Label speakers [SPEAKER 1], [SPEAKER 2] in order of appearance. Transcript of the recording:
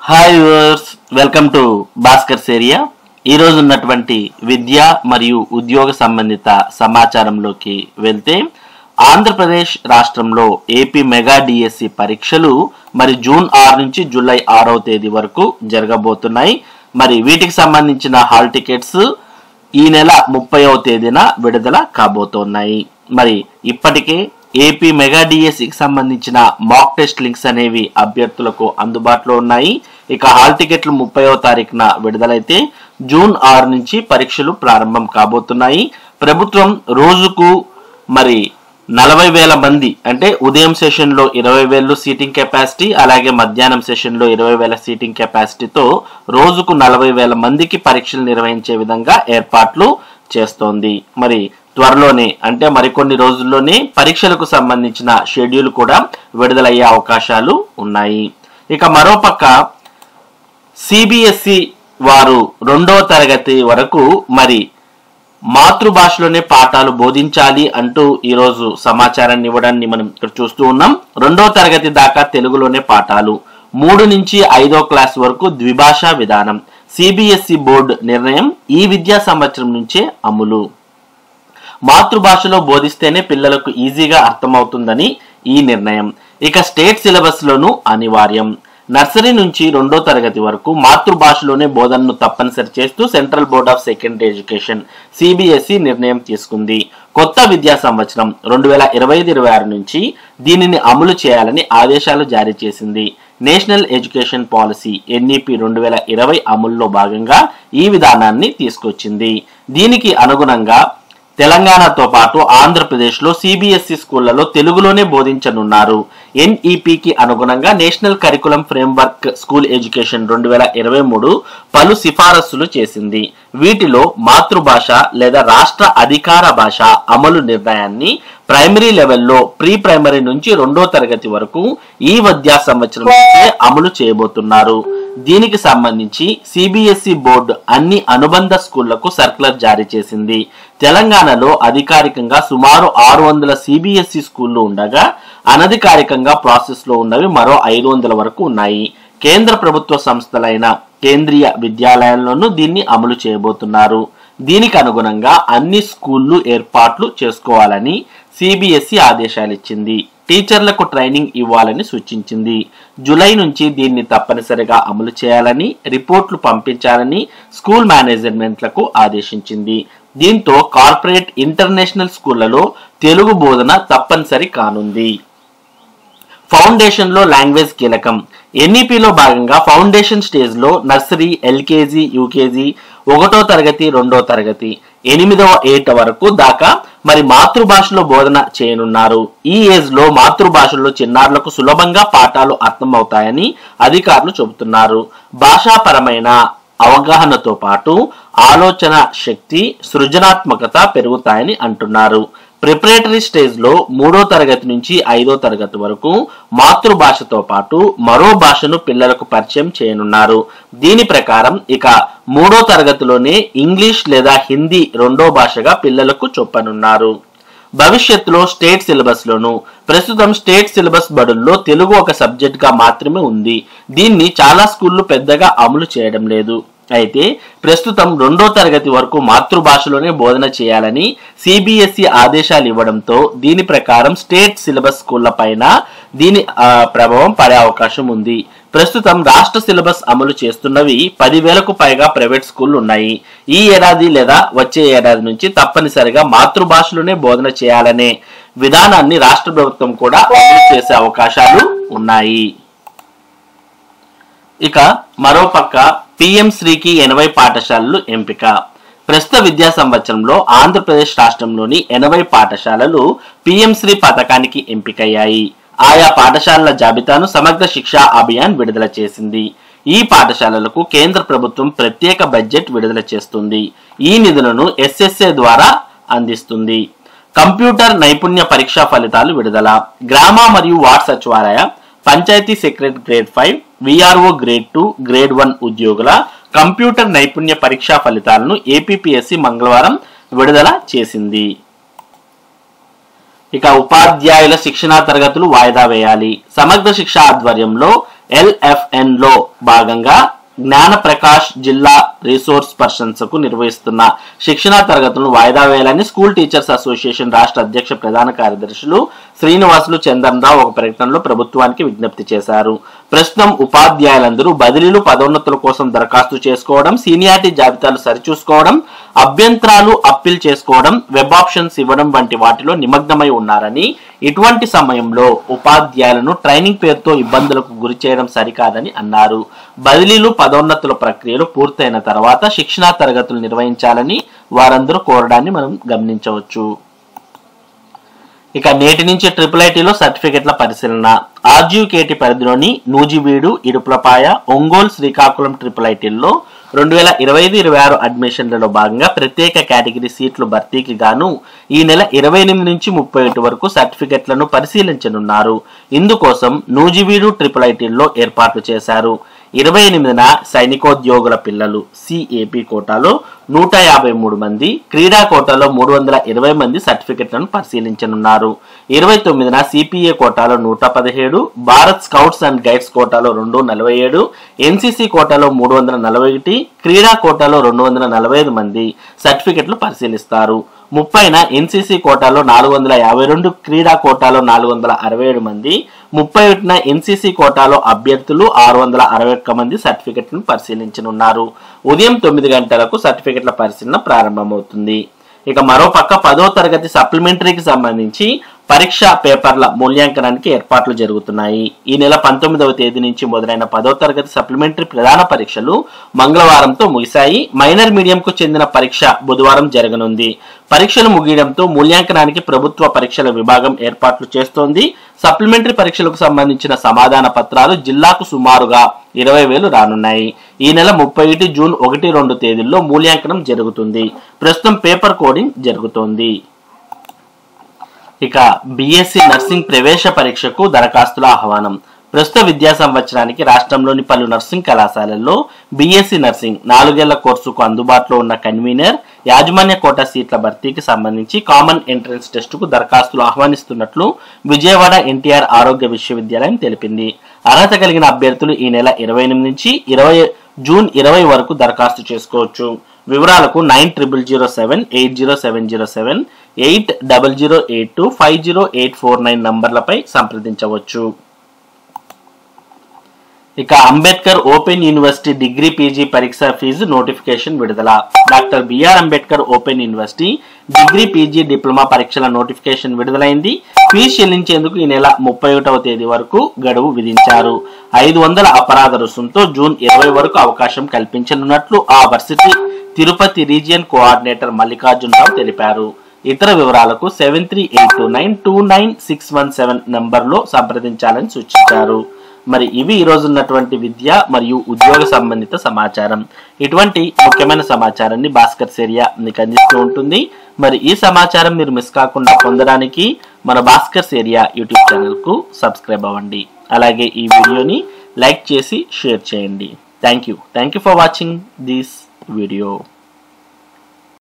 [SPEAKER 1] Hi viewers, welcome to Bhaskar's area. ఈరోజు ఉన్నటువంటి విద్య మరియు ఉద్యోగ సంబంధిత సమాచారంలోకి వెళ్తే, ఆంధ్రప్రదేశ్ రాష్ట్రంలో ఏపీ మెగా డిఎస్సి పరీక్షలు మరి జూన్ 6 నుంచి జూలై 6వ తేదీ వరకు జరగబోతున్నాయి. మరి వీటికి సంబంధించిన హాల్ టికెట్స్ ఈ నెల 30వ తేదీన విడుదల కాబోతున్నాయి. మరి ఇప్పటికే ఏపీ మెగా డిఎస్సికి సంబంధించిన మాక్ టెస్ట్ లింక్స్ అనేవి అభ్యర్థులకు అందుబాటులో ఉన్నాయి. ఇక హాల్ టికెట్లు 30వ తారీఖున విడుదలైతే జూన్ 6 నుంచి పరీక్షలు ప్రారంభం కాబోతున్నాయి. ప్రభుత్వం రోజుకు మరి 40,000 మంది, అంటే ఉదయం సెషన్ లో 20,000 సీటింగ్ కెపాసిటీ, అలాగే మధ్యాహ్నం సెషన్ లో 20,000 సీటింగ్ కెపాసిటీతో రోజుకు 40,000 మందికి పరీక్షలు నిర్వహించే విధంగా ఏర్పాట్లు చేస్తోంది. మరి త్వరలోనే, అంటే మరికొన్ని రోజుల్లోనే పరీక్షలకు సంబంధించిన షెడ్యూల్ కూడా విడుదలయ్యే అవకాశాలు ఉన్నాయి. ఇక మరోపక్క సిబిఎస్ఈ వారు 2వ తరగతి వరకు మరి మాతృభాషలోనే పాఠాలు బోధించాలి అంటూ ఈరోజు సమాచారాన్ని ఇవ్వడాన్ని మనం ఇక్కడ చూస్తూ ఉన్నాం. 2వ తరగతి దాకా తెలుగులోనే పాఠాలు, 3 నుంచి 5వ క్లాస్ వరకు ద్విభాషా విధానం. సిబిఎస్ఈ బోర్డు నిర్ణయం ఈ విద్యా సంవత్సరం నుంచే అమలు. మాతృభాషలో బోధిస్తేనే పిల్లలకు ఈజీగా అర్థమవుతుందని ఈ నిర్ణయం. ఇక స్టేట్ సిలబస్ లోనూ అనివార్యం. నర్సరీ నుంచి 2వ తరగతి వరకు మాతృభాషలోనే బోధనను తప్పనిసరి చేస్తూ central board of secondary education CBSE నిర్ణయం తీసుకుంది. కొత్త విద్యా సంవత్సరం 2025-26 నుంచి దీనిని అమలు చేయాలని ఆదేశాలు జారీ చేసింది. నేషనల్ ఎడ్యుకేషన్ పాలసీ ఎన్ఈపి 2020 అమలులో భాగంగా ఈ విధానాన్ని తీసుకొచ్చింది. దీనికి అనుగుణంగా తెలంగాణతో పాటు ఆంధ్రప్రదేశ్లో సిబిఎస్ఈ స్కూళ్లలో తెలుగులోనే బోధించనున్నారు. ఎన్ఈపికి అనుగుణంగా national curriculum framework school education 2023 పలు సిఫారసులు చేసింది. వీటిలో మాతృభాష లేదా రాష్ట్ర అధికార భాష అమలు నిర్ణయాన్ని ప్రైమరీ లెవెల్లో ప్రీ ప్రైమరీ నుంచి 2వ తరగతి వరకు ఈ విద్యా సంవత్సరం నుంచే అమలు చేయబోతున్నారు. దీనికి సంబంధించి సిబిఎస్ఈ బోర్డు అన్ని అనుబంధ స్కూళ్లకు సర్క్యులర్ జారీ చేసింది. తెలంగాణలో అధికారికంగా సుమారు 600 సిబిఎస్ఈ స్కూళ్లు ఉండగా అనధికారికంగా ప్రాసెస్ లో ఉన్నవి మరో 500 వరకు ఉన్నాయి. కేంద్ర ప్రభుత్వ సంస్థలైన కేంద్రీయ విద్యాలయాల్లోనూ దీన్ని అమలు చేయబోతున్నారు. దీనికి అనుగుణంగా అన్ని స్కూళ్లు ఏర్పాట్లు చేసుకోవాలని సిబిఎస్ఈ ఆదేశాలు ఇచ్చింది. టీచర్లకు ట్రైనింగ్ ఇవ్వాలని సూచించింది. జూలై నుంచి దీన్ని తప్పనిసరిగా అమలు చేయాలని, రిపోర్ట్లు పంపించాలని స్కూల్ మేనేజ్మెంట్లకు ఆదేశించింది. దీంతో కార్పొరేట్ ఇంటర్నేషనల్ స్కూళ్లలో తెలుగు బోధన తప్పనిసరి కానుంది. ఫౌండేషన్ లో లాంగ్వేజ్ కీలకం. ఎన్ఈపిలో భాగంగా ఫౌండేషన్ స్టేజ్ లో నర్సరీ, ఎల్కేజీ, యూకేజీ, 1వ తరగతి, 2వ తరగతి, 8వ ఏట వరకు దాకా మరి మాతృభాషలో బోధన చేయనున్నారు. ఈ ఏజ్ లో మాతృభాషలో చిన్నారులకు సులభంగా పాఠాలు అర్థమవుతాయని అధికారులు చెబుతున్నారు. భాషాపరమైన అవగాహనతో పాటు ఆలోచన శక్తి, సృజనాత్మకత పెరుగుతాయని అంటున్నారు. ప్రిపరేటరీ స్టేజ్ లో 3వ తరగతి నుంచి 5వ తరగతి వరకు మాతృభాషతో పాటు మరో భాషను పిల్లలకు పరిచయం చేయనున్నారు. దీని ప్రకారం ఇక 3వ తరగతిలోనే ఇంగ్లీష్ లేదా హిందీ 2వ భాషగా పిల్లలకు చెప్పనున్నారు. భవిష్యత్తులో స్టేట్ సిలబస్ లోను. ప్రస్తుతం స్టేట్ సిలబస్ బడుల్లో తెలుగు ఒక సబ్జెక్ట్ గా మాత్రమే ఉంది. దీన్ని చాలా స్కూళ్లు పెద్దగా అమలు చేయడం లేదు. అయితే ప్రస్తుతం 2వ తరగతి వరకు మాతృభాషలోనే బోధన చేయాలని సిబిఎస్ఈ ఆదేశాలు ఇవ్వడంతో దీని ప్రకారం స్టేట్ సిలబస్ స్కూళ్ల పైన దీని ప్రభావం పడే అవకాశం ఉంది. ప్రస్తుతం రాష్ట్ర సిలబస్ అమలు చేస్తున్నవి 10,000కు పైగా ప్రైవేట్ స్కూళ్లు ఉన్నాయి. ఈ ఏడాది లేదా వచ్చే ఏడాది నుంచి తప్పనిసరిగా మాతృభాషలోనే బోధన చేయాలనే విధానాన్ని రాష్ట్ర ప్రభుత్వం కూడా అమలు చేసే అవకాశాలు ఉన్నాయి. ఇక మరోపక్క పిఎం శ్రీకి 80 పాఠశాలలు ఎంపిక. ప్రస్తుత విద్యా సంవత్సరంలో ఆంధ్రప్రదేశ్ రాష్ట్రంలోని 80 పాఠశాలలు పిఎం శ్రీ పథకానికి ఎంపికయ్యాయి. ఆయా పాఠశాలల జాబితాను సమగ్ర శిక్షా అభియాన్ విడుదల చేసింది. ఈ పాఠశాలలకు కేంద్ర ప్రభుత్వం ప్రత్యేక బడ్జెట్ విడుదల చేస్తుంది. ఈ నిధులను ఎస్ఎస్ఏ ద్వారా అందిస్తుంది. కంప్యూటర్ నైపుణ్య పరీక్షా ఫలితాలు విడుదల. గ్రామ మరియు వార్డ్ సచివాలయ, panchayati secretary grade 5, VRO grade 2, grade 1 ఉద్యోగుల కంప్యూటర్ నైపుణ్య పరీక్షా ఫలితాలను ఏపీపీఎస్సీ మంగళవారం విడుదల చేసింది. ఇక ఉపాధ్యాయుల శిక్షణా తరగతులు వాయిదా వేయాలి. సమగ్ర శిక్ష ఆధ్వర్యంలో LFN లో భాగంగా జ్ఞానప్రకాష్ జిల్లా రిసోర్స్ పర్సన్స్ కు నిర్వహిస్తున్న శిక్షణా తరగతులను వాయిదా వేయాలని స్కూల్ టీచర్స్ అసోసియేషన్ రాష్ట్ర అధ్యక్ష ప్రధాన కార్యదర్శులు శ్రీనివాసులు చందన్రావు ఒక ప్రకటనలో ప్రభుత్వానికి విజ్ఞప్తి చేశారు. ప్రస్తుతం ఉపాధ్యాయులందరూ బదిలీలు పదోన్నతుల కోసం దరఖాస్తు చేసుకోవడం, సీనియారిటీ జాబితాలు సరిచూసుకోవడం, అభ్యంతరాలు అప్పీల్ చేసుకోవడం, వెబ్ ఆప్షన్స్ ఇవ్వడం వంటి వాటిలో నిమగ్నమై ఉన్నారని, ఇటువంటి సమయంలో ఉపాధ్యాయులను ట్రైనింగ్ పేరుతో ఇబ్బందులకు గురి చేయడం సరికాదని అన్నారు. బదిలీలు పదోన్నతుల ప్రక్రియలు పూర్తయిన తర్వాత శిక్షణా తరగతులు నిర్వహించాలని వారందరూ కోరడాన్ని మనం గమనించవచ్చు. ఇక నేటి నుంచి IIITలో సర్టిఫికెట్ల పరిశీలన. RGUKT పరిధిలోని నూజివీడు, ఇడుపులపాయ, ఒంగోలు, శ్రీకాకుళం IIITల్లో 2025-26 అడ్మిషన్లలో భాగంగా ప్రత్యేక కేటగిరీ సీట్లు భర్తీకి గాను ఈ నెల 28 నుంచి 31 వరకు సర్టిఫికెట్లను పరిశీలించనున్నారు. ఇందుకోసం నూజివీడు IIITల్లో ఏర్పాట్లు చేశారు. 28న సైనికోద్యోగుల పిల్లలు CAP కోటాలో 153 మంది, క్రీడా కోటాలో 320 మంది సర్టిఫికెట్లను పరిశీలించనున్నారు. 29న CPA కోటాలో 117, భారత్ స్కౌట్స్ అండ్ గైడ్స్ కోటాలో 247, NCC కోటాలో 341, క్రీడా కోటాలో 245 మంది సర్టిఫికెట్లు పరిశీలిస్తారు. 30న NCC కోటాలో 452, క్రీడా కోటాలో 467 మంది, 31న NCC కోటాలో అభ్యర్థులు 661 మంది సర్టిఫికెట్లను పరిశీలించనున్నారు. ఉదయం 9 గంటలకు సర్టిఫికెట్ల పరిశీలన ప్రారంభమవుతుంది. ఇక మరోపక్క 10వ తరగతి సప్లిమెంటరీకి సంబంధించి పరీక్ష పేపర్ల మూల్యాంకనానికి ఏర్పాట్లు జరుగుతున్నాయి. ఈ నెల 19వ తేదీ నుంచి మొదలైన 10వ తరగతి సప్లిమెంటరీ ప్రధాన పరీక్షలు మంగళవారంతో ముగిశాయి. మైనర్ మీడియంకు చెందిన పరీక్ష బుధవారం జరగనుంది. పరీక్షలు ముగియడంతో మూల్యాంకనానికి ప్రభుత్వ పరీక్షల విభాగం ఏర్పాట్లు చేస్తోంది. సప్లిమెంటరీ పరీక్షలకు సంబంధించిన సమాధాన పత్రాలు జిల్లాకు సుమారుగా 20,000 రానున్నాయి. ఈ నెల 31 జూన్ 1-2 తేదీల్లో మూల్యాంకనం జరుగుతుంది. ప్రస్తుతం పేపర్ కోడింగ్ జరుగుతోంది. ఇక BSc నర్సింగ్ ప్రవేశ పరీక్షకు దరఖాస్తుల ఆహ్వానం. ప్రస్తుత విద్యా సంవత్సరానికి రాష్ట్రంలోని పలు నర్సింగ్ కళాశాలల్లో BSc నర్సింగ్ 4 ఏళ్ల కోర్సుకు అందుబాటులో ఉన్న కన్వీనర్, యాజమాన్య కోటా సీట్ల భర్తీకి సంబంధించి కామన్ ఎంట్రన్స్ టెస్టుకు దరఖాస్తులు ఆహ్వానిస్తున్నట్లు విజయవాడ NTR ఆరోగ్య విశ్వవిద్యాలయం తెలిపింది. అర్హత కలిగిన అభ్యర్థులు ఈ నెల 28 నుంచి జూన్ 20 వరకు దరఖాస్తు చేసుకోవచ్చు. వివరాలకు 9007800707, 8008250849 నంబర్లపై సంప్రదించవచ్చు. ఇక Ambedkar open university degree PG పరీక్ష ఫీజు నోటిఫికేషన్ విడుదల. Doctor BR Ambedkar open university degree PG diploma పరీక్షల నోటిఫికేషన్ విడుదలైంది. ఫీజు చెల్లించేందుకు ఈ నెల 31వ తేదీ వరకు గడువు విధించారు. 500 అపరాధ రుసుంతో జూన్ 20 వరకు అవకాశం కల్పించనున్నట్లు ఆ varsity Tirupati region coordinator Mallikarjunarao తెలిపారు. ఇతర వివరాలకు 7382929617 నంబర్లో సంప్రదించాలని సూచించారు. మరి ఇవి ఈ రోజు ఉన్నటువంటి విద్య మరియు ఉద్యోగ సంబంధిత సమాచారం. ఇటువంటి ముఖ్యమైన సమాచారాన్ని భాస్కర్ సేరియా మీకు అందిస్తూ ఉంటుంది. మరి ఈ సమాచారం మీరు మిస్ కాకుండా పొందడానికి మన భాస్కర్ సేరియా యూట్యూబ్ ఛానల్ కు సబ్స్క్రైబ్ అవ్వండి. అలాగే ఈ వీడియోని లైక్ చేసి షేర్ చేయండి. Thank you for watching this video.